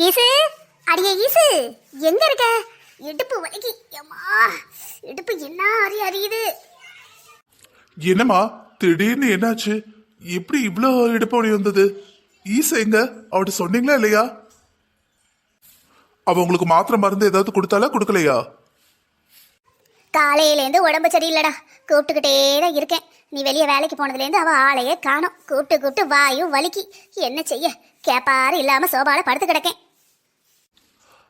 ஈசு, அடியே ஈசு, எங்க இருக்க? இடுப்பு வலிக்கு அம்மா, இடுப்பு என்ன அறியுது. என்னம்மா திடீர்னு என்னாச்சு? எப்படி இவ்வளோ இடுப்பு வலி வந்தது? ஈசா எங்க? அவட்ட சொன்னீங்களா இல்லையா? அவ உங்களுக்கு மாத்திரை மருந்து ஏதாவது கொடுத்தாலா கொடுக்கலையா? காலையிலேருந்து உடம்பு சரியில்லடா, கூப்பிட்டுக்கிட்டே தான் இருக்கேன். நீ வெளியே வேலைக்கு போனதுலேருந்து அவள் ஆளையே காணோம். கூப்பிட்டு கூப்பிட்டு வாயும் வலிக்கு. என்ன செய்ய, கேப்பாரு இல்லாம சோபால படுத்து கிடக்கேன்.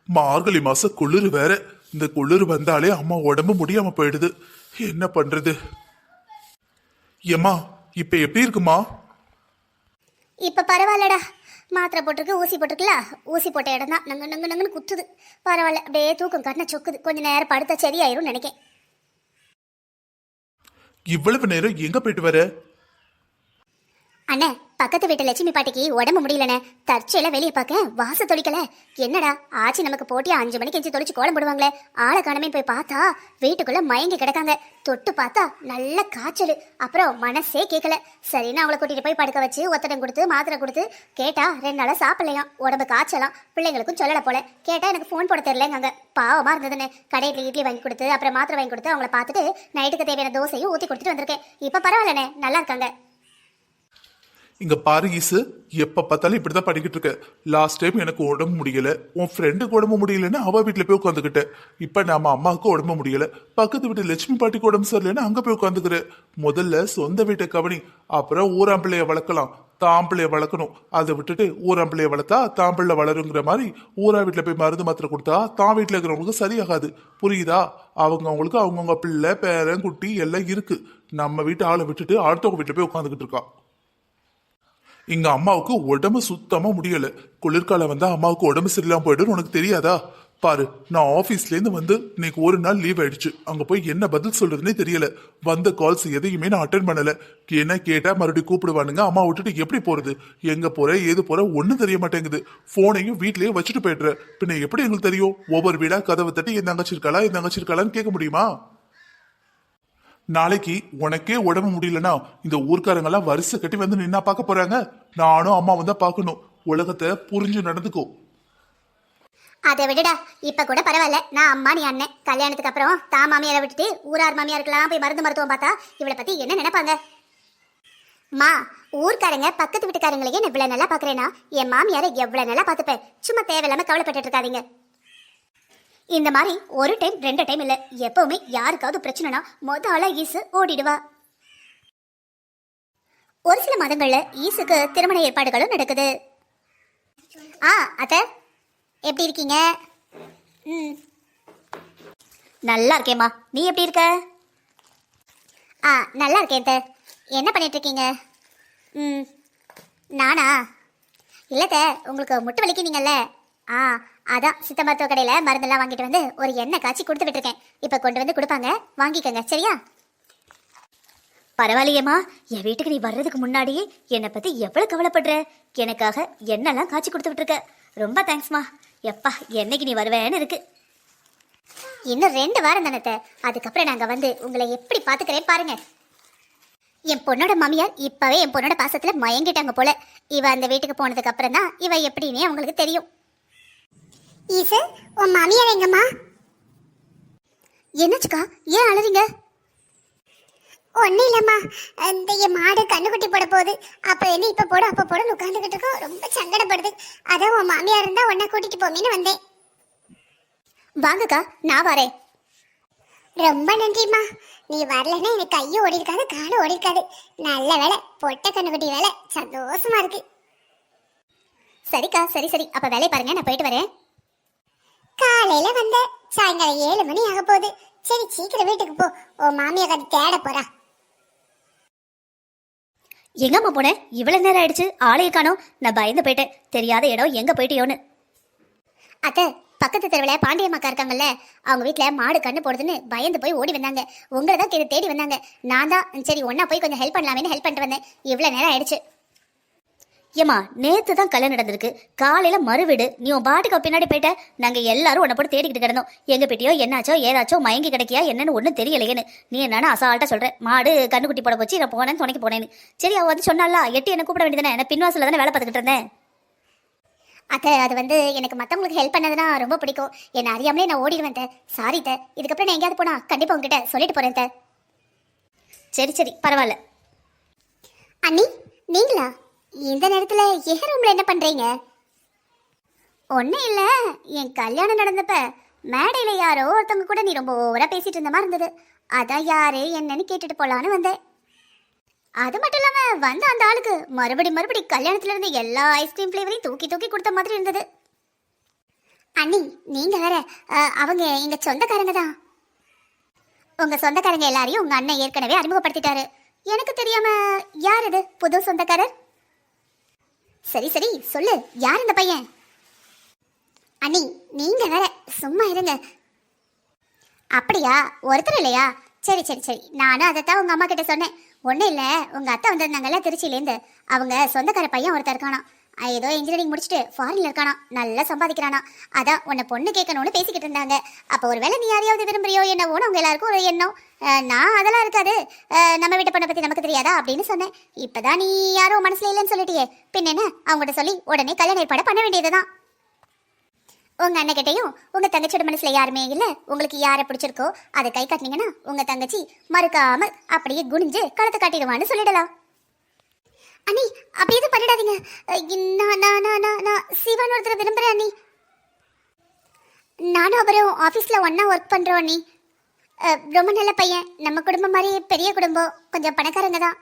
மார்கழி மாசம் குளிர் வேற. இந்த குளிர் வந்தாலே அம்மா உடம்பு முடியாம போயிடுது. என்ன பண்றது? ஏம்மா இப்ப எப்படி இருக்குமா? இப்ப பரவாயில்லடா, மாத்திரை போட்டிருக்கு, ஊசி போட்டிருக்குல. ஊசி போட்ட இடம் தான் நங்கு நங்கு நங்குன்னு குத்துது. பரவாயில்ல, அப்படியே தூக்கம் கண்ண சொக்குது. கொஞ்ச நேரம் படுத்தா சரியாயிரும் நினைக்கேன். இவ்வளவு நேரம் எங்க போயிட்டு வர? அண்ணே, பக்கத்து வீட்டு லட்சுமி பாட்டிக்கு உடம்பு முடியலண்ணே. தற்செயல வெளியே பார்க்க வாச தொளிக்கல. என்னடா ஆச்சு, நமக்கு போட்டியா 5 மணிக்கு எஞ்சி தொளிச்சு கோலம் போடுவாங்களே, ஆளை காணமே. போய் பார்த்தா வீட்டுக்குள்ள மயங்கி கிடக்காங்க. தொட்டு பார்த்தா நல்ல காய்ச்சல். அப்புறம் மனசே கேட்கல. சரின்னு அவளை கூட்டிட்டு போய் படுக்க வச்சு ஒத்தடம் கொடுத்து மாத்திரை கொடுத்து கேட்டா 2 நாளா சாப்பிடலையாம். உடம்பு காய்ச்சலாம். பிள்ளைங்களுக்கும் சொல்லல போல. கேட்டா எனக்கு ஃபோன் போட தெரியலங்க. பாவமா இருந்ததுன்னு கடையில இட்லி வாங்கி கொடுத்து அப்புறம் மாத்திரை வாங்கி கொடுத்து அவங்கள பார்த்துட்டு நைட்டுக்கு தேவையான தோசையும் ஊற்றி கொடுத்துட்டு வந்திருக்கேன். இப்ப பரவாயில்லண்ணே, நல்லா இருக்காங்க. இங்க பாரு ஈசு, எப்ப பார்த்தாலும் இப்படிதான் பண்ணிக்கிட்டு இருக்க. லாஸ்ட் டைம் எனக்கு உடம்பு முடியல, உன் ஃப்ரெண்டுக்கு உடம்பு முடியலன்னு அவ வீட்டுல போய் உட்காந்துக்கிட்டேன். இப்ப நம்ம அம்மாவுக்கு உடம்பு முடியல, பக்கத்து வீட்டு லட்சுமி பாட்டிக்கு உடம்பு சரியில்லைன்னு அங்க போய் உட்காந்துக்கிறேன். முதல்ல சொந்த வீட்டை கவனி, அப்புறம் ஊராம்பிள்ளைய வளர்க்கலாம். தாம்பிள்ளைய வளர்க்கணும். அதை விட்டுட்டு ஊராம்பிள்ளைய வளர்த்தா தாம்பிள்ளை வளருங்கிற மாதிரி ஊரா வீட்டுல போய் மருந்து மாத்திரை கொடுத்தா தான் வீட்டுல இருக்கிறவங்களுக்கு சரியாகாது. புரியுதா? அவங்களுக்கு அவங்கவுங்க பிள்ளை பேரன் குட்டி எல்லாம் இருக்கு. நம்ம வீட்டு ஆளை விட்டுட்டு அடுத்தவங்க வீட்டுல போய் உட்காந்துக்கிட்டு இருக்கா. இங்க அம்மாவுக்கு உடம்பு சுத்தமா முடியல. குளிர்காலம் வந்தா அம்மாவுக்கு உடம்பு சரியில்லாம போயிடும். உனக்கு தெரியாதா? பாரு, நான் ஆபீஸ்ல இருந்து வந்து இன்னைக்கு ஒரு நாள் லீவ் ஆயிடுச்சு. அங்க போய் என்ன பதில் சொல்றதுன்னே தெரியல. வந்த கால்ஸ் எதையுமே நான் அட்டென்ட் பண்ணல. என்ன கேட்டா மறுபடியும் கூப்பிடுவானுங்க. அம்மா விட்டுட்டு எப்படி போறது? எங்க போற ஏது போற ஒன்னும் தெரிய மாட்டேங்குது. போனையும் வீட்லயே வச்சுட்டு போயிடுற. பின்ன எப்படி எங்களுக்கு தெரியும்? ஒவ்வொரு வீடா கதவை தட்டி என் தங்கச்சி இருக்காளான்னு கேட்க முடியுமா? நாளைக்கு உனக்கே உடம்பு முடியலன்னா இந்த ஊர்க்காரங்கெல்லாம் வரிசை கட்டி வந்து நின்னா பார்க்க போறாங்க. நானும் அம்மாவும் தான் பார்க்கணும். உலகத்தை புரிஞ்சு நடந்துக்கோ. அதை விடுடா, இப்ப கூட பரவாயில்ல. நான் அம்மா, நீ அண்ணன். கல்யாணத்துக்கு அப்புறம் தான் மாமியாரை விட்டுட்டு ஊரார் மாமியாருக்கெல்லாம் போய் மருந்து மருத்துவம் பார்த்தா இவளை பத்தி என்ன நினைப்பாங்க? மா, ஊர்க்காரங்க பக்கத்து வீட்டுக்காரங்களையே நான் இவ்வளவு நல்லா பாக்குறேன்னா என் மாமியாரை எவ்வளவு நல்லா பார்த்துப்பேன். சும்மா தேவையில்லாம கவலைப்பட்டு இருக்காதீங்க. இந்த மாதிரி ஒரு டைம் 2 டைம் இல்ல, எப்பவுமே யாருக்காவது பிரச்சனைனா ஆளா ஈசு ஓடிடுவா. ஒரு சில மதங்கள்ல ஈசுக்கு திருமண ஏற்பாடுகளும் நடக்குது. அத்த எப்படி இருக்கீங்க? நல்லா இருக்கேம்மா, நீ எப்படி இருக்க? நல்லா இருக்கேன் அத்த. என்ன பண்ணிட்டு இருக்கீங்க? நானா? இல்லத்த, உங்களுக்கு முட்டு வலிக்குனீங்கல்ல, அதான் சித்த மருத்துவ கடையில மருந்தெல்லாம் வாங்கிட்டு வந்து ஒரு எண்ணெய் காய்ச்சி கொடுத்து விட்டுருக்கேன். இப்ப கொண்டு வந்து கொடுப்பாங்க, வாங்கிக்கங்க. சரியா? பரவாயில்லையேம்மா, என் வீட்டுக்கு நீ வர்றதுக்கு முன்னாடியே என்னை பத்தி எவ்வளவு கவலைப்படுற. எனக்காக எண்ணெய்லாம் காய்ச்சி கொடுத்து விட்டுருக்க. ரொம்ப தேங்க்ஸ்மா. எப்பா, என்னைக்கு நீ வருவேன்னு இருக்கு. இன்னும் 2 வாரம் தானே, அதுக்கப்புறம் நாங்க வந்து உங்களை எப்படி பாத்துக்கிறேன் பாருங்க. என் பொண்ணோட மாமியார் இப்பவே என் பொண்ணோட பாசத்துல மயங்கிட்டாங்க போல. இவ அந்த வீட்டுக்கு போனதுக்கு அப்புறம் தான் இவ எப்படின்னே அவங்களுக்கு தெரியும். ஈசு, உன் மாமியார் எங்கம்மா? என்னாச்சுக்கா, ஏன் அழுறீங்க? ஒன்னும் இல்லம்மா, இந்த என் மாடு கண்ணுக்குட்டி போட போகுது. அப்ப என்ன இப்ப போட அப்ப போட உட்காந்துக்கிட்டு இருக்கோம். ரொம்ப சங்கடப்படுது. அதான் உன் மாமியார் இருந்தா உன்னை கூட்டிட்டு போமேன்னு வந்தேன். வாங்கக்கா, நான் வரேன். ரொம்ப நன்றிம்மா. நீ வரலன்னா எனக்கு கையும் ஓடி இருக்காது, காலும் ஓடி இருக்காது. நல்ல வேலை, பொட்ட கண்ணுக்குட்டி வேலை. சந்தோஷமா இருக்கு. சரிக்கா, சரி. அப்ப வேலையை பாருங்க, நான் போயிட்டு வரேன். காலையில வந்த சாயங்காலம் 7 மணி ஆக போகுது. சரி, சீக்கிரம் வீட்டுக்கு போ. உன் மாமியார் அது தேட போறா. எங்கம்மா போனேன்? இவ்வளவு நேரம் ஆயிடுச்சு, ஆளைய காணோம். நான் பயந்து போயிட்டேன். தெரியாத இடம் எங்க போயிட்டியோன்னு. அத்தை, பக்கத்து தெருவில் பாண்டியம்மாக்கா இருக்காங்கல்ல, அவங்க வீட்டுல மாடு கண்ணு போடுதுன்னு பயந்து போய் ஓடி வந்தாங்க. உங்களை தான் தேடி வந்தாங்க. நான் தான் சரி ஒன்னா போய் கொஞ்சம் ஹெல்ப் பண்ணலாமேன்னு ஹெல்ப் பண்ணிட்டு வந்தேன். இவ்வளவு நேரம் ஆயிடுச்சு. ஏமா, நேத்து தான் கல்யாணம் நடந்திருக்கு. காலையில மறுவீடு. நீ உன் பாட்டுக்கு பின்னாடி போயிட்ட. நாங்க எல்லாரும் உன்னை போட்டு தேடிக்கிட்டு கிடந்தோம். எங்க பெட்டியோ என்னாச்சோ ஏதாச்சோ மயங்கி கிடைக்கியா என்னன்னு ஒன்னும் தெரியலையேன்னு. நீ என்னன்னு அசால்ட்டா சொல்ற. மாடு கண்ணுக்குட்டி போட போச்சு, நான் போனேன்னு துணைக்கு போனேன்னு. சரி, அவ வந்து சொன்னால எட்டி என்ன கூப்பிட வேண்டியதானே. நான் பின்வாசல தானே வேலை பார்த்துக்கிட்டு இருந்தேன். அத்தை அது வந்து எனக்கு மற்றவங்களுக்கு ஹெல்ப் பண்ணதுன்னா ரொம்ப பிடிக்கும். என்னை அறியாமலே நான் ஓடிடுவேன் அத்தை. சாரி அத்தை. இதுக்கப்புறம் நான் எங்கேயாவது போனா கண்டிப்பாக உங்ககிட்ட சொல்லிட்டு போகிறேன் அத்தை. சரி சரி பரவாயில்ல. அண்ணி நீங்களா இந்த நேரத்தில் என் ரூமில் என்ன பண்ணுறீங்க? ஒன்றும் இல்லை, என் கல்யாணம் நடந்தப்ப மேடையில் யாரோ ஒருத்தவங்க கூட நீ ரொம்ப ஓவராக பேசிட்டு இருந்த மாதிரி இருந்தது. அதான் யாரு என்னன்னு கேட்டுட்டு போகலான்னு வந்தேன். அது மட்டும் இல்லாமல் வந்த அந்த ஆளுக்கு மறுபடி கல்யாணத்துல இருந்து எல்லா ஐஸ்கிரீம் ஃப்ளேவரையும் தூக்கி தூக்கி கொடுத்த மாதிரி இருந்தது. அண்ணி நீங்கள் வேற அவங்க எங்கள் சொந்தக்காரங்க தான். உங்கள் சொந்தக்காரங்க எல்லாரையும் உங்கள் அண்ணன் ஏற்கனவே அறிமுகப்படுத்திட்டாரு. எனக்கு தெரியாம யார் இது புது சொந்தக்காரர்? சரி சரி சொல்லு, யார் இந்த பையன்? அண்ணி நீங்க வேற சும்மா இருங்க. அப்படியா, ஒருத்தர் இல்லையா? சரி சரி சரி, நானும் அதைத்தான் உங்க அம்மா கிட்ட சொன்னேன். ஒன்றும் இல்லை, உங்க அத்தை வந்திருந்தாங்கல்ல திருச்சியிலேருந்து, அவங்க சொந்தக்கார பையன் ஒருத்தர் இருக்கானா. ஏதோ இன்ஜினியரிங் முடிச்சுட்டு ஃபாரின்ல இருக்கானா, நல்லா சம்பாதிக்கிறானா. அதான் உன்னை பொண்ணு கேட்கணும்னு பேசிக்கிட்டு இருந்தாங்க. அப்போ ஒருவேளை நீ யாரையாவது விரும்புறியோ என்னவோன்னு அவங்க எல்லாருக்கும் ஒரு எண்ணம். நான் அதெல்லாம் இருக்காது, நம்ம வீட்டை பொண்ணை பற்றி நமக்கு தெரியாதா அப்படின்னு சொன்னேன். இப்போதான் நீ யாரோ மனசுல இல்லைன்னு சொல்லிட்டியே, பின் என்ன அவங்ககிட்ட சொல்லி உடனே கல்யாண ஏற்பாடு பண்ண வேண்டியதுதான். உங்க அண்ணகிட்டையும் உங்க தங்கச்சியோட மனசுல யாருமே இல்ல, உங்களுக்கு யாரை பிடிச்சிருக்கோ அதை கை காட்டினீங்கன்னா உங்க தங்கச்சி மறுக்காம அப்படியே குனிஞ்சு களத்தை காட்டிடுவான்னு சொல்லிடலாம். அண்ணி அப்படி எதுவும் பண்ணிடாதீங்க. நான் சிவான் ஒருத்தர் விரும்புறேன் அண்ணி. நானும் அப்புறம் ஆஃபீஸில் ஒன்றா ஒர்க் பண்ணுறோம் அண்ணி. ரொம்ப நல்ல பையன், நம்ம குடும்பம் மாதிரி பெரிய குடும்பம், கொஞ்சம் பணக்காரங்க தான்.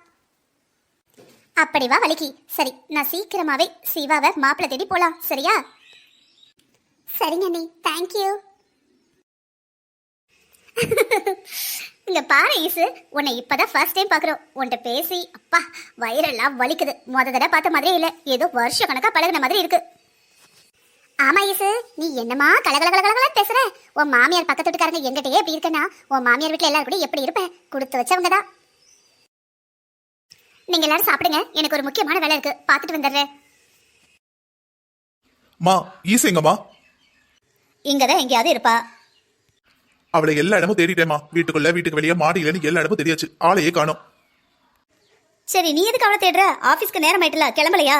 அப்படி வா வலிக்கி. சரி, நான் சீக்கிரமாவே சிவாவை மாப்பிள்ளை தேடி போகலாம், சரியா? சரிங்க அண்ணி, தேங்க்யூ. இங்க பாரு ஈசு, உன்னை இப்பதான் ஃபர்ஸ்ட் டைம் பாக்குறோம். உன்கிட்ட பேசி அப்பா வயிறெல்லாம் வலிக்குது. தடவை பார்த்த மாதிரியே இல்ல, ஏதோ வருஷ கணக்கா பழகின மாதிரி இருக்கு. ஆமா ஈசு, நீ என்னமா கலகலகலகலகல பேசுற? உன் மாமியார் பக்கத்து வீட்டுக்காரங்க எங்கிட்டயே எப்படி இருக்கனா, உன் மாமியார் வீட்டுல எல்லாரும் கூட எப்படி இருப்பேன்? கொடுத்து வச்சவங்க தான். நீங்க எல்லாரும் சாப்பிடுங்க, எனக்கு ஒரு முக்கியமான வேலை இருக்கு, பார்த்துட்டு வந்துடுறேன். மா ஈசைங்கம்மா. இங்கதான் எங்கேயாவது இருப்பா. அவளை எல்லா இடமும் தேடிட்டேமா, வீட்டுக்குள்ள வீட்டுக்கு வெளியே மாடியிலன்னு எல்லா இடமும் தெரியாச்சு, ஆளையே காணோம். சரி நீ எதுக்கு அவளை தேடுற? ஆபீஸ்க்கு நேரம் ஆயிட்டல, கிளம்பலையா?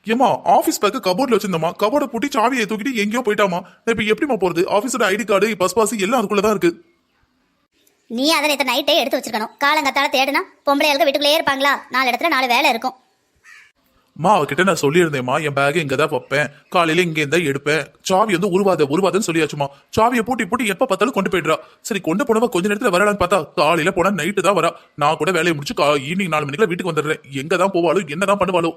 ஏமா ஆபீஸ் பேக்கு கபோர்ட்ல வச்சிருந்தமா, கபோர்டை பூட்டி சாவியை தூக்கிட்டு எங்கேயோ போயிட்டாமா. இப்ப எப்படிமா போறது? ஆபீஸோட ஐடி கார்டு பஸ் பாஸ் எல்லாம் அதுக்குள்ளதான் இருக்கு. நீ அதை நேற்று நைட்டே எடுத்து வச்சிருக்கணும். காலங்கத்தால தேடுனா பொம்பளையாளுக்கு வீட்டுக்குள்ளேயே இருப்பாங்களா? 4 இடத்துல 4 வேலை இருக்கும். மா அவகிட்ட நான் சொல்லியிருந்தேன்மா, என் பேக் இங்கதான் வைப்பேன், காலையில இங்க இருந்தா எடுப்பேன், சாவி வந்து உருவாதன்னு சொல்லியாச்சுமா. சாவியை பூட்டி எப்ப பார்த்தாலும் கொண்டு போயிடுறா. சரி கொண்டு போனவா கொஞ்ச நேரத்துல வரலான்னு பார்த்தா காலையில போனா நைட்டு தான் வரா. நான் கூட வேலையை முடிச்சு ஈவினிங் 4 மணிக்குள்ள வீட்டுக்கு வந்துடுறேன். எங்கதான் போவாளோ என்னதான் பண்ணுவாளோ.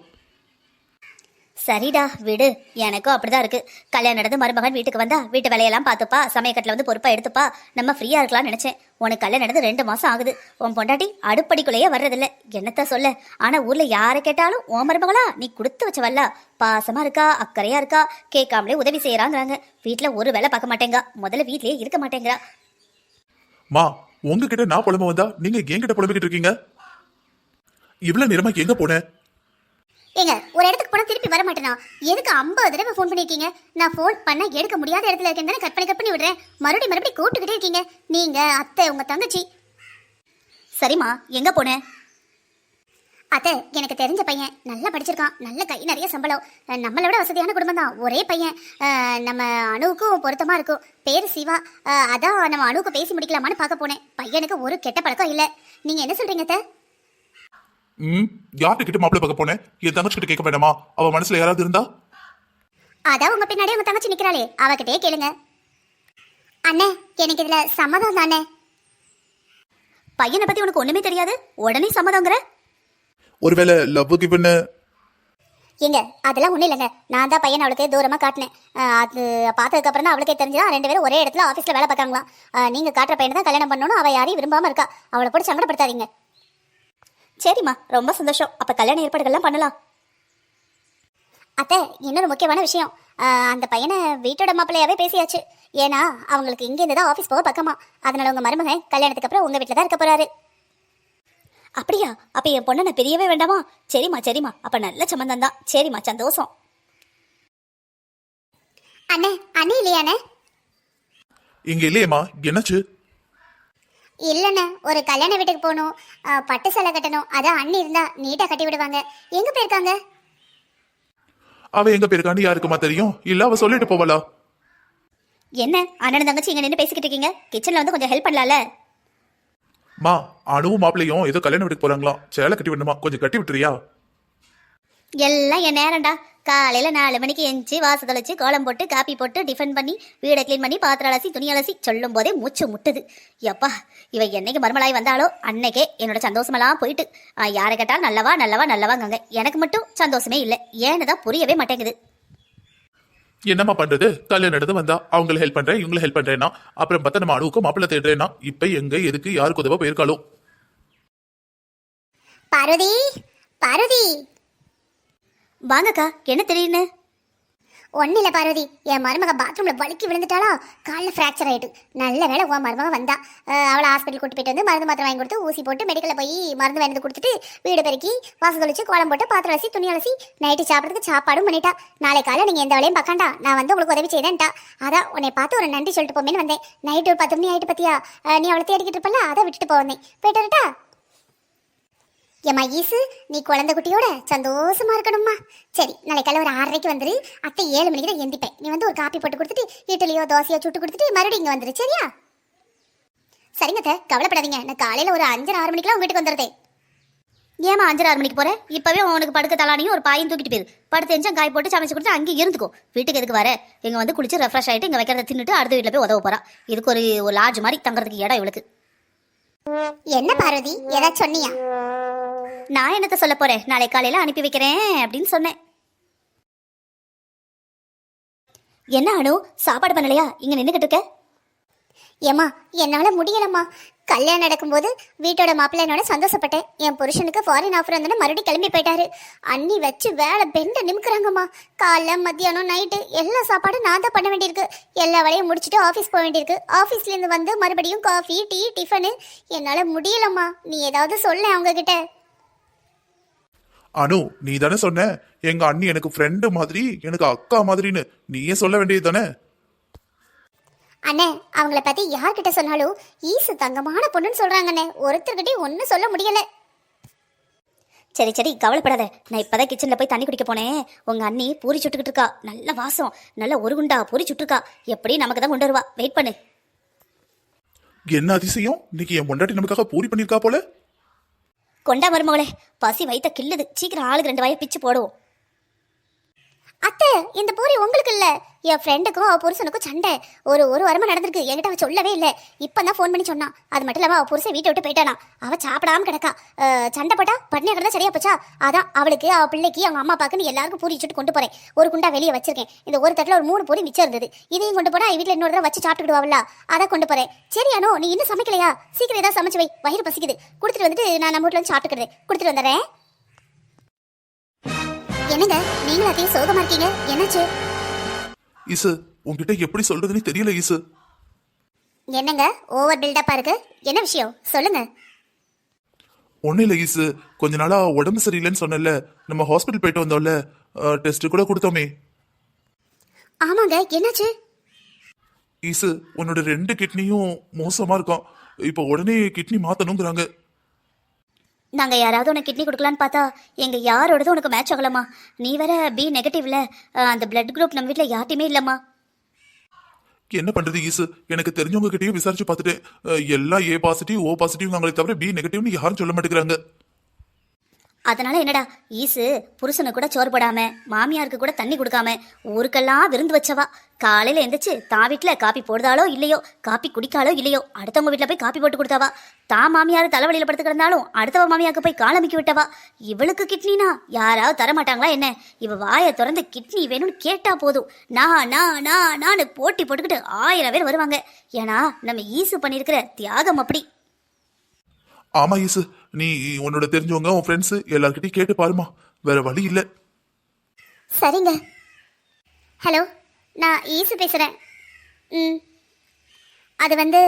சரிடா விடு, எனக்கும் அப்படிதான் இருக்கு. கல்யாணம் நடந்து மருமகன் வீட்டுக்கு வந்தா வீட்டு வேலையெல்லாம் பார்த்துப்பா, சமயக்கட்டில் வந்து பொறுப்பா எடுத்துப்பா, நம்ம ஃப்ரீயா இருக்கலாம்னு நினைச்சேன். உனக்கு கல்யாணம் நடந்து 2 மாசம் ஆகுது, உன் பொண்டாட்டி அடுப்படிக்குள்ளேயே வர்றதில்ல. என்னத்த சொல்ல? ஆனா ஊர்ல யாரை கேட்டாலும் உன் மருமகளா நீ கொடுத்து வச்சவல்ல, பாசமா இருக்கா, அக்கறையா இருக்கா, கேட்காமலே உதவி செய்யறாங்கிறாங்க. வீட்டுல ஒரு வேலை பார்க்க மாட்டேங்க, முதல்ல வீட்லயே இருக்க மாட்டேங்கிறா. மா உங்ககிட்ட நான் புலம்ப வந்தா நீங்க என்கிட்ட புலம்பிக்கிட்டு இருக்கீங்க. இவ்வளவு நேரமா எங்க போனேன்? ஏங்க ஒரு இடத்துக்கு போனா திருப்பி வர மாட்டேனா? எதுக்கு 50 தடவை ஃபோன் பண்ணிருக்கீங்க? நான் ஃபோன் பண்ண எடுக்க முடியாத இடத்துல இருக்கேன், கட் பண்ணி விடுறேன். மறுபடியும் கூப்பிட்டுக்கிட்டே இருக்கீங்க. நீங்க அத்தை உங்க தங்கச்சி. சரிம்மா எங்க போனேன்? அத்தை எனக்கு தெரிஞ்ச பையன், நல்லா படிச்சிருக்கான், நல்ல கை நிறைய சம்பளம், நம்மளை விட வசதியான குடும்பம் தான். ஒரே பையன், நம்ம அணுவுக்கும் பொருத்தமா இருக்கும். பேரு சிவா. அதான் நம்ம அணுவுக்கு பேசி முடிக்கலாமான்னு பார்க்க போனேன். பையனுக்கு ஒரு கெட்ட பழக்கம் இல்லை. நீங்க என்ன சொல்றீங்க அத்தை? யார்கிட்ட மாப்பிள்ளை பார்க்க போனேன்? என் தங்கச்சி கிட்ட கேட்க வேண்டாமா? அவ மனசுல யாராவது இருந்தா? அதான் உங்க பின்னாடியே உங்க தங்கச்சி நிக்கிறாளே, அவகிட்டே கேளுங்க. அண்ணே எனக்கு இதுல சம்மதம் தானே? பையனை பத்தி உனக்கு ஒண்ணுமே தெரியாது, உடனே சம்மதங்கிற? ஒருவேளை லவ் கிவன்? ஏங்க அதெல்லாம் ஒண்ணும் இல்லைங்க. நான் தான் பையன் அவளுக்கு தூரமா காட்டினேன். அது பார்த்ததுக்கு அப்புறம் தான் அவளுக்கே தெரிஞ்சதா 2 பேரும் ஒரே இடத்துல ஆபீஸ்ல வேலை பார்க்காங்களாம். நீங்க காட்டுற பையனை தான் கல்யாணம் பண்ணணும், அவ யாரையும் விரும்பாம இருக்கா. அவளை போட்டு சங்கடப்படுத்தாதீங்க. சரிம்மா ரொம்ப சந்தோஷம், அப்ப கல்யாண ஏற்பாடுகள்லாம் பண்ணலாம். அத்தை இன்னொரு முக்கியமான விஷயம், அந்த பையனை வீட்டோட மாப்பிள்ளையாவே பேசியாச்சு. ஏன்னா அவங்களுக்கு இங்க இருந்து தான் ஆஃபீஸ் போக பக்கமா. அதனால உங்க மருமகன் கல்யாணத்துக்கு அப்புறம் உங்க வீட்டில் தான் இருக்க போறாரு. அப்படியா? அப்ப என் பொண்ணை நான் பிரியவே வேண்டாமா? சரிம்மா அப்ப நல்ல சம்பந்தம் தான். சரிம்மா சந்தோஷம். அண்ணே இல்லையாண்ணே? இங்க இல்லையேம்மா, என்னாச்சு? இல்லைண்ணே, ஒரு கல்யாண வீட்டுக்கு போகணும், பட்டு சேலை கட்டணும். அதான் அண்ணி இருந்தா நீட்டா கட்டி விடுவாங்க. எங்க போயிருக்காங்க? அவ எங்க போயிருக்கான்னு யாருக்குமா தெரியும்? இல்ல அவ சொல்லிட்டு போவலா? என்ன அண்ணன் தங்கச்சி இங்க நின்று பேசிக்கிட்டு இருக்கீங்க? கிச்சன்ல வந்து கொஞ்சம் ஹெல்ப் பண்ணலாம்ல? மா, அணுவும் மாப்பிளையும் ஏதோ கல்யாண வீட்டுக்கு போறாங்களாம். சேலை கட்டி விடணுமா, கொஞ்சம் கட்டி விட்டுறியா? எல்லாம் என் நேரம்டா. காலையில 4 மணிக்கு எஞ்சி வாசல் தெளிச்சு கோலம் போட்டு காப்பி போட்டு டிஃபன் பண்ணி வீடை க்ளீன் பண்ணி பாத்திரம் அலசி துணி அலசி சொல்லும் போதே மூச்சு முட்டுது. எப்பா, இவ என்னைக்கு மருமலாய் வந்தாலோ அன்னைக்கே என்னோட சந்தோஷமெல்லாம் போயிட்டு யாரை கேட்டாலும் நல்லவா நல்லவா நல்லவாங்க. எனக்கு மட்டும் சந்தோஷமே இல்லை. ஏன்னு தான் புரியவே மாட்டேங்குது. என்னம்மா பண்றது? கல்யாணம் நடந்து வந்தா அவங்களை ஹெல்ப் பண்றேன், இவங்களை ஹெல்ப் பண்றேன்னா அப்புறம் பார்த்தா நம்ம அணுவுக்கு மாப்பிள்ளை தேடுறேன்னா இப்ப எங்க எதுக்கு யாருக்கு உதவ போயிருக்காளோ? பார்வதி, பார்வதி. வாங்கக்கா, என்ன தெரியுன்னு? ஒன்னும் இல்ல பார்வதி, என் மருமக பாத்ரூம்ல வலிக்கி விழுந்துட்டாளா, காலில் ஃப்ராக்சர் ஆயிட்டு. நல்ல வேளை உன் மருமக வந்தா. அவளை ஹாஸ்பிட்டல் கூட்டு போயிட்டு வந்து மருந்து மாத்திரை வாங்கி கொடுத்து ஊசி போட்டு மெடிக்கல்ல போய் மருந்து வாங்கி கொடுத்துட்டு வீடு பெருக்கி வாசல் தொளிச்சு கோலம் போட்டு பாத்திரம் அலசி துணி அலசி நைட்டு சாப்பிட்றதுக்கு சாப்பாடும் பண்ணிட்டா. நாளை காலை நீங்க எந்த வேலையும் பார்க்கண்டா, நான் வந்து உங்களுக்கு உதவி செய்தேன்ட்டா. அதான் உன்னை பார்த்து ஒரு நன்றி சொல்லிட்டு போமேன்னு வந்தேன். நைட்டு ஒரு 10 மணி ஆயிட்டு பத்தியா, நீ அவளை தேடிக்கிட்டு இருப்பல, அதை விட்டுட்டு போவந்தேன். போயிட்டு வரட்டா? ஏம்மா ஈசு, நீ குழந்தை குட்டியோட சந்தோஷமா இருக்கணும்மா. சரி, நாளை காலை ஒரு 6:30க்கு வந்துரு. அத்தை 7 மணிக்கு தான் எந்திப்பேன். நீ வந்து ஒரு காப்பி போட்டு கொடுத்துட்டு இட்லியோ தோசையோ சுட்டு கொடுத்துட்டு மறுபடியும் இங்கே வந்துரு, சரியா? சரிங்க அத்தை, கவலைப்படாதீங்க. நான் காலையில் ஒரு 5:30 6 மணிக்கெல்லாம் உங்க வீட்டுக்கு வந்துடுறேன். ஏமா 5:30 6 மணிக்கு போறேன்? இப்பவே உனக்கு படுக்க தலானியும் ஒரு பாயும் தூக்கிட்டு போயிரு. படுத்து எஞ்சா காய் போட்டு சமைச்சு கொடுத்து அங்கே இருந்துக்கோ. வீட்டுக்கு எதுக்கு வர? இங்க வந்து குளிச்சு ரெஃப்ரெஷ் ஆயிட்டு இங்க வைக்கிறத தின்னுட்டு அடுத்த வீட்டில் போய் உதவ போறா. இதுக்கு ஒரு லாட்ஜ் மாதிரி தங்குறதுக்கு இடம் இவளுக்கு. என்ன பார்வதி, ஏதாச்சும் சொன்னியா? நான் என்னத்த சொல்ல போறேன், நாளை காலையில அனுப்பி வைக்கிறேன் அப்படின்னு சொன்னேன். என்ன அனு, சாப்பாடு பண்ணலையா? இங்க நின்றுகிட்டு இருக்க. ஏம்மா, என்னால முடியலம்மா. கல்யாணம் நடக்கும்போது வீட்டோட மாப்பிள்ளை என்னோட சந்தோஷப்பட்டேன். என் புருஷனுக்கு ஃபாரின் ஆஃபர் வந்தோன்னு மறுபடியும் கிளம்பி போயிட்டாரு. அண்ணி வச்சு வேலை பெண்டை நிமிக்கிறாங்கம்மா. காலைல மத்தியானம் நைட்டு எல்லா சாப்பாடும் நான் தான் பண்ண வேண்டியிருக்கு. எல்லா வேலையும் முடிச்சுட்டு ஆஃபீஸ் போக வேண்டியிருக்கு. ஆஃபீஸ்லேருந்து வந்து மறுபடியும் காஃபி டீ டிஃபனு. என்னால் முடியலம்மா. நீ ஏதாவது சொல்ல அவங்க கிட்ட. அனு, நீ தானே சொன்ன எங்க அண்ணி எனக்கு ஃப்ரெண்டு மாதிரி, எனக்கு அக்கா மாதிரின்னு. நீயே சொல்ல வேண்டியது தானே? அண்ணே, அவங்கள பத்தி யார்கிட்ட சொன்னாலும் ஈசு தங்கமான பொண்ணுன்னு சொல்றாங்கண்ணே. ஒருத்தர்கிட்டயும் ஒன்னும் சொல்ல முடியல. சரி சரி, கவலைப்படாத. நான் இப்பதான் கிச்சன்ல போய் தண்ணி குடிக்க போனேன். உங்க அண்ணி பூரி சுட்டுக்கிட்டு இருக்கா. நல்ல வாசம், நல்ல ஒரு குண்டா பூரி சுட்டுருக்கா. எப்படி நமக்கு தான் கொண்டு வருவா. வெயிட் பண்ணு. என்ன அதிசயம், இன்னைக்கு என் பொண்டாட்டி நமக்காக பூரி பண்ணிருக்கா போல. கொண்டா மருமகளே, பசி வயித்த கிள்ளுது. சீக்கிரம் ஆளுக்கு 2 வாயை பிச்சு போடுவோம். அத்தை, இந்த பூரி உங்களுக்கு இல்ல, என் ஃப்ரெண்டுக்கும் அவ புருஷனுக்கும் சண்டை. ஒரு வாரமா நடந்திருக்கு. என்கிட்ட அவ சொல்லவே இல்லை. இப்பதான் ஃபோன் பண்ணி சொன்னான். அது மட்டும் இல்லாம அவ புருஷன் வீட்டை விட்டு போயிட்டானா. அவ சாப்பிடாம கிடக்கா. சண்டை போட்டா பட்னியா கிடந்தா சரியா போச்சா? அதான் அவளுக்கு, அவ பிள்ளைக்கு, அவங்க அம்மா அப்பாக்குன்னு எல்லாருக்கும் பூரி சுட்டு கொண்டு போறேன். ஒரு குண்டா வெளியே வச்சிருக்கேன். இந்த ஒரு தட்டுல ஒரு 3 பூரி மிச்சம் இருந்தது. இதையும் கொண்டு போனா வீட்டுல இன்னொரு தடவை வச்சு சாப்பிட்டுடுவாள்ல, அதை கொண்டு போறேன். சரியானோ, நீ இன்னும் சமைக்கலையா? சீக்கிரம் ஏதாவது சமைச்சு வை, வயிறு பசிக்குது. கொடுத்துட்டு வந்துட்டு நான் நம்ம வீட்டுல வந்து சாப்பிட்டுக்கிறேன். கொடுத்துட்டு வந்துடுறேன். என்னங்க, நீங்களும் அதையும் சோகமா இருக்கீங்க, என்னாச்சு? ஈசு, உன்கிட்ட எப்படி சொல்றதுன்னு தெரியல ஈசு. என்னங்க ஓவர் பில்டப்பா இருக்கு? என்ன விஷயம் சொல்லுங்க. ஒன்னும் இல்ல ஈசு, கொஞ்ச நாளா உடம்பு சரியில்லைன்னு சொன்னல, நம்ம ஹாஸ்பிட்டல் போயிட்டு வந்தோம்ல, டெஸ்ட் கூட கொடுத்தோமே. ஆமாங்க, என்னாச்சு? ஈசு, உன்னோட 2 கிட்னியும் மோசமா இருக்கான். இப்போ உடனே கிட்னி மாத்தணுங்கிறாங்க. நாங்க யாராவது உனக்கு கிட்னி கொடுக்கலான்னு பார்த்தா எங்க யாரோடதும் உனக்கு மேட்ச் ஆகலாமா. நீ வேற பி நெகட்டிவ்ல. அந்த பிளட் குரூப் நம்ம வீட்டில் யார்ட்டையுமே இல்லம்மா. என்ன பண்றது ஈசு, எனக்கு தெரிஞ்சவங்க கிட்டயும் விசாரிச்சு பார்த்துட்டேன். எல்லாம் ஏ பாசிட்டிவ் ஓ பாசிட்டிவ் நாங்களே தவிர பி நெகட்டிவ்னு யாரும் சொல்ல மாட்டேங்கிறாங்க. அதனால என்னடா, ஈசு புருஷனுக்கு கூட சோறு போடாம, மாமியாருக்கு கூட தண்ணி கொடுக்காம ஊருக்கெல்லாம் விருந்து வச்சவா. காலையில எந்திரிச்சு தான் வீட்டுல காப்பி போடுதாலோ இல்லையோ, காப்பி குடிக்காலோ இல்லையோ, அடுத்தவங்க வீட்டுல போய் காப்பி போட்டு கொடுத்தாவா. தான் மாமியார் தலைவலியில படுத்து கிடந்தாலும் அடுத்தவ மாமியாருக்கு போய் காலமிக்கி விட்டவா. இவளுக்கு கிட்னினா யாராவது தரமாட்டாங்களா என்ன? இவ வாயை திறந்து கிட்னி வேணும்னு கேட்டா போதும், நான் போட்டி போட்டுக்கிட்டு 1000 பேர் வருவாங்க. ஏன்னா நம்ம ஈசு பண்ணிருக்கிற தியாகம் அப்படி. ஆமா ஈசு, நீ உன்னோட தெரிஞ்சவங்க உன் ஃப்ரெண்ட்ஸ் எல்லார்கிட்டயும் கேட்டு பாருமா, வேற வழி இல்ல. சரிங்க. ஹலோ, நான் ஈசு பேசுறேன். அது வந்து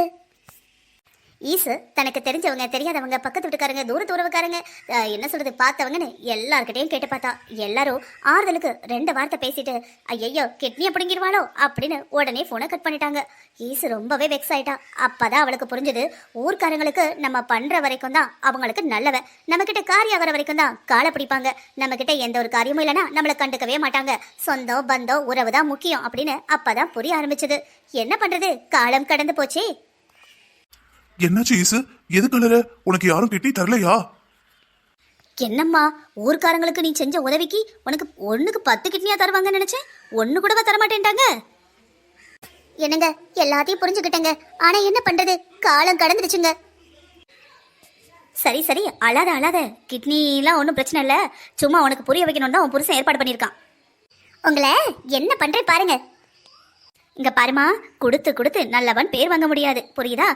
ஈசு தனக்கு தெரிஞ்சவங்க தெரியாதவங்க பக்கத்து வீட்டுக்காரங்க தூரத்து உறவுக்காரங்க என்ன சொல்றது பார்த்தவங்கன்னு எல்லார்கிட்டையும் கேட்டு பார்த்தா. எல்லாரும் ஆறுதலுக்கு 2 வார்த்தை பேசிட்டு ஐயோ கிட்னியை பிடுங்கிடுவாளோ அப்படின்னு உடனே போனை கட் பண்ணிட்டாங்க. ஈசு ரொம்பவே வெக்ஸ் ஆயிட்டா. அப்பதான் அவளுக்கு புரிஞ்சது, ஊர்க்காரங்களுக்கு நம்ம பண்ற வரைக்கும் தான் அவங்களுக்கு நல்லவ, நம்ம கிட்ட காரியம் ஆகிற வரைக்கும் தான் காலை பிடிப்பாங்க, நம்ம கிட்ட எந்த ஒரு காரியமும் இல்லைன்னா நம்மளை கண்டுக்கவே மாட்டாங்க, சொந்தம் பந்தம் உறவு தான் முக்கியம் அப்படின்னு அப்பதான் புரிய ஆரம்பிச்சது. என்ன பண்றது, காலம் கடந்து போச்சே. என்னாச்சு ஈசு? எது கலர? உனக்கு யாரும் கிட்னி தரலையா? என்னம்மா, ஊர்க்காரங்களுக்கு நீ செஞ்ச உதவிக்கு உனக்கு 1க்கு 10 கிட்னியா தருவாங்கன்னு நினைச்சேன், 1 கூடவா தரமாட்டேன்ட்டாங்க? என்னங்க, எல்லாத்தையும் புரிஞ்சுக்கிட்டேங்க. ஆனா என்ன பண்றது, காலம் கடந்துடுச்சுங்க. சரி சரி, அழாத அழாத. கிட்னிலாம் ஒன்றும் பிரச்சனை இல்லை, சும்மா உனக்கு புரிய வைக்கணும் தான் உன் புருஷன் ஏற்பாடு பண்ணியிருக்கான். உங்களை என்ன பண்றேன் பாருங்க. இங்க பாருமா, கொடுத்து கொடுத்து நல்லவன் பேர் வாங்க முடியாது, புரியுதா?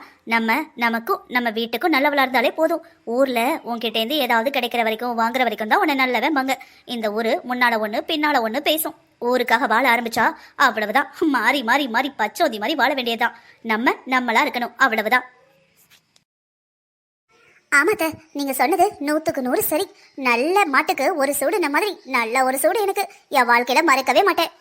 நமக்கும் நம்ம வீட்டுக்கும் நல்லவளா இருந்தாலே போதும். ஊர்ல உன்கிட்டேருந்து ஏதாவது கிடைக்கிற வரைக்கும் வாங்குற வரைக்கும் தான் உன்னை நல்லவன் வாங்க. இந்த ஊரு முன்னால ஒண்ணு பின்னால ஒண்ணு பேசும். ஊருக்காக வாழ ஆரம்பிச்சா அவ்வளவுதான், மாறி மாறி மாறி பச்சோதி மாதிரி வாழ வேண்டியதுதான். நம்மளா இருக்கணும், அவ்வளவுதான். ஆமாத்த, நீங்க சொன்னது 100க்கு 100 சரி. நல்ல மாட்டுக்கு ஒரு சூடு மாதிரி நல்ல ஒரு சூடு எனக்கு என் வாழ்க்கையில மறக்கவே மாட்டேன்.